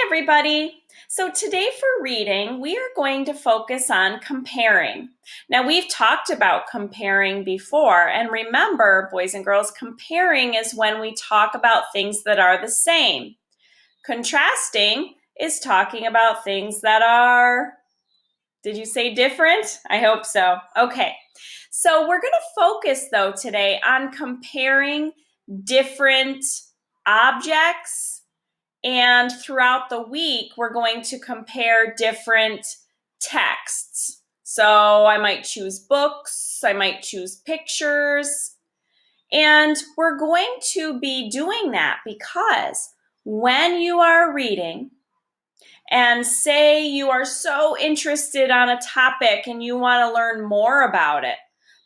Hi, everybody. So today for reading, we are going to focus on comparing. Now, we've talked about comparing before, and remember, boys and girls, comparing is when we talk about things that are the same. Contrasting is talking about things that are, did you say different? I hope so. Okay. So we're going to focus, though, today on comparing different objects. And throughout the week, we're going to compare different texts. So I might choose books, I might choose pictures, and we're going to be doing that because when you are reading, and say you are so interested on a topic and you want to learn more about it.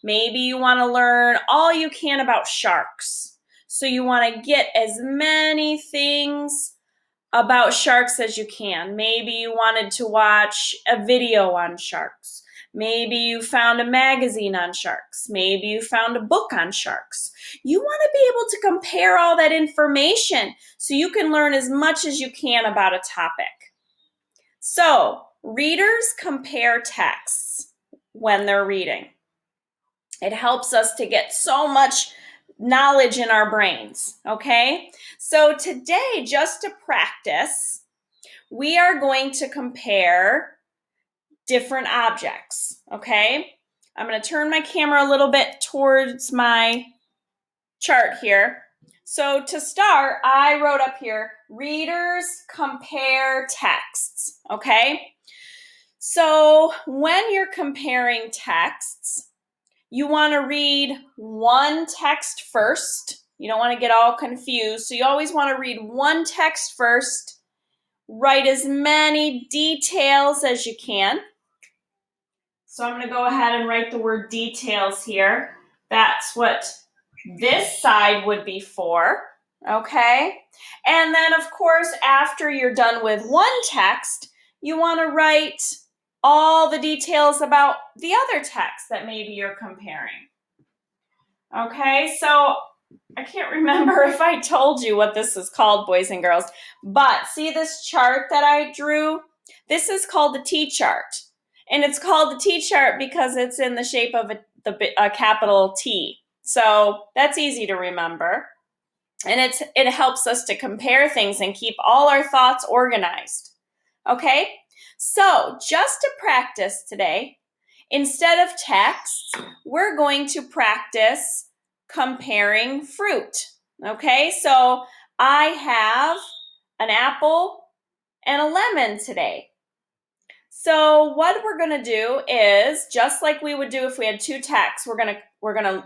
Maybe you want to learn all you can about sharks. So you want to get as many things about sharks as you can. Maybe you wanted to watch a video on sharks. Maybe you found a magazine on sharks. Maybe you found a book on sharks. You want to be able to compare all that information so you can learn as much as you can about a topic. So, readers compare texts when they're reading. It helps us to get so much knowledge in our brains, okay? So today, just to practice, we are going to compare different objects, okay? I'm going to turn my camera a little bit towards my chart here. So to start, I wrote up here, readers compare texts, okay? So when you're comparing texts, you want to read one text first. You don't want to get all confused. So you always want to read one text first. Write as many details as you can. So I'm going to go ahead and write the word details here. That's what this side would be for. Okay? And then, of course, after you're done with one text, you want to write all the details about the other text that maybe you're comparing. Okay, so I can't remember if I told you what this is called, boys and girls, but see this chart that I drew? This is called the T-chart, and it's called the T-chart because it's in the shape of a capital T. So that's easy to remember, and it helps us to compare things and keep all our thoughts organized. Okay, so just to practice today, instead of text, we're going to practice comparing fruit. Okay, so I have an apple and a lemon today. So what we're going to do is, just like we would do if we had two texts, we're going to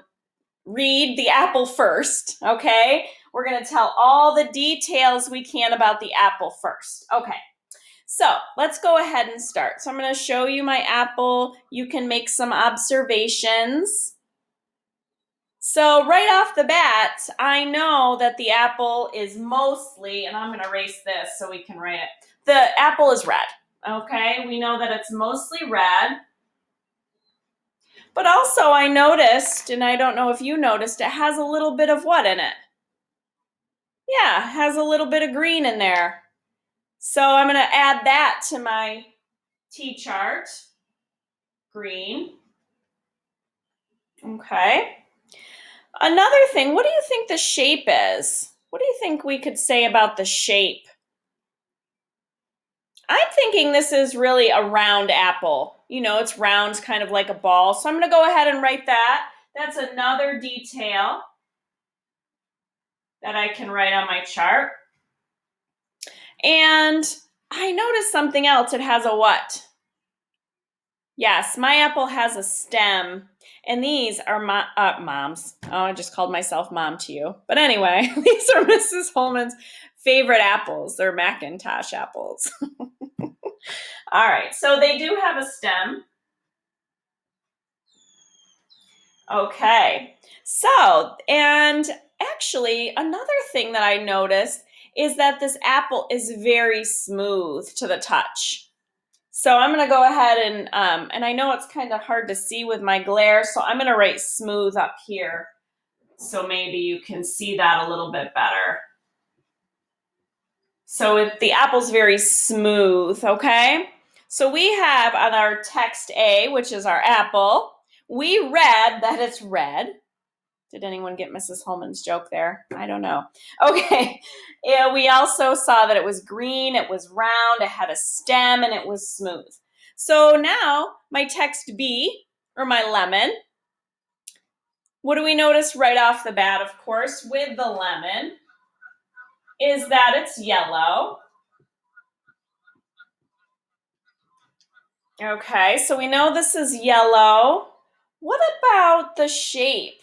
read the apple first, okay? We're going to tell all the details we can about the apple first. Okay. So let's go ahead and start. So I'm going to show you my apple. You can make some observations. So right off the bat, I know that the apple is mostly, and I'm going to erase this so we can write it. The apple is red, okay? We know that it's mostly red. But also I noticed, and I don't know if you noticed, it has a little bit of what in it? Yeah, it has a little bit of green in there. So I'm going to add that to my T-chart. Green. Okay. Another thing, what do you think the shape is? What do you think we could say about the shape? I'm thinking this is really a round apple. You know, it's round, kind of like a ball. So I'm going to go ahead and write that. That's another detail that I can write on my chart. And I noticed something else. It has a what? Yes, my apple has a stem, and these are Mom's. Oh, I just called myself Mom to you. But anyway, these are Mrs. Holman's favorite apples. They're Macintosh apples. All right, so they do have a stem. Okay, so, and actually, another thing that I noticed is that this apple is very smooth to the touch. So I'm going to go ahead and I know it's kind of hard to see with my glare, so I'm going to write smooth up here so maybe you can see that a little bit better. So the apple's very smooth, okay? So we have on our text A, which is our apple, we read that it's red. Did anyone get Mrs. Holman's joke there? I don't know. Okay. Yeah, we also saw that it was green, it was round, it had a stem, and it was smooth. So now my text B, or my lemon, what do we notice right off the bat, of course, with the lemon, is that it's yellow. Okay, so we know this is yellow. What about the shape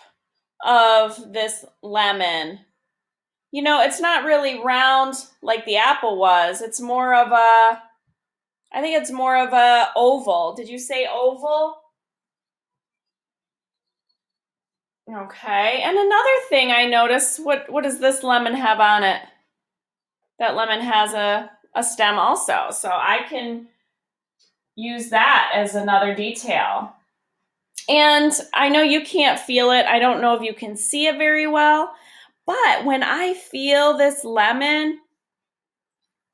of this lemon? You know, it's not really round like the apple was. It's more of a, I think it's more of a oval. Did you say oval? Okay, and another thing I noticed, what does this lemon have on it? That lemon has a stem also, so I can use that as another detail. And I know you can't feel it. I don't know if you can see it very well, but when I feel this lemon,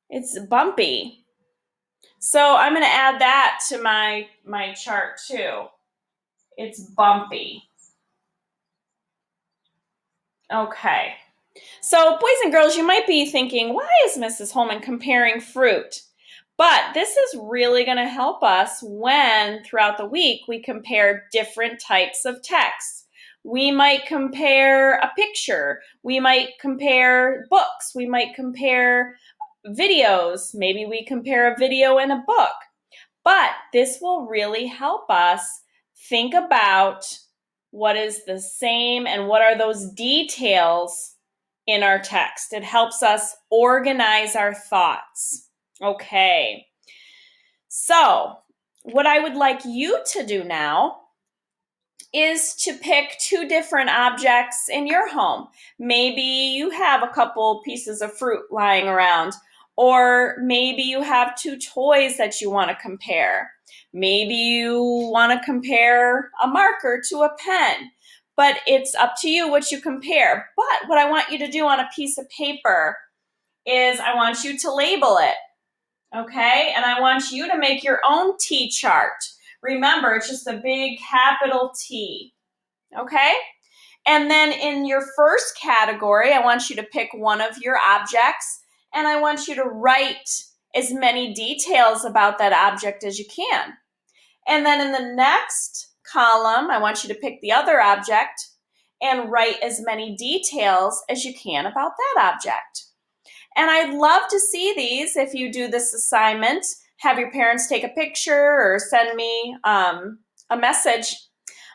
it's bumpy. So I'm going to add that to my chart too. It's bumpy. Okay. So boys and girls, you might be thinking, why is Mrs. Holman comparing fruit? But this is really going to help us when throughout the week we compare different types of text. We might compare a picture. We might compare books. We might compare videos. Maybe we compare a video and a book. But this will really help us think about what is the same and what are those details in our text. It helps us organize our thoughts. Okay. So, what I would like you to do now is to pick two different objects in your home. Maybe you have a couple pieces of fruit lying around, or maybe you have two toys that you want to compare. Maybe you want to compare a marker to a pen, but it's up to you what you compare. But what I want you to do on a piece of paper is I want you to label it. Okay, and I want you to make your own T chart. Remember, it's just a big capital T. Okay, and then in your first category, I want you to pick one of your objects and I want you to write as many details about that object as you can. And then in the next column, I want you to pick the other object and write as many details as you can about that object. And I'd love to see these if you do this assignment. Have your parents take a picture or send me a message.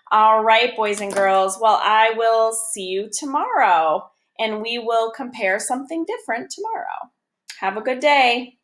All right, boys and girls. Well, I will see you tomorrow, and we will compare something different tomorrow. Have a good day.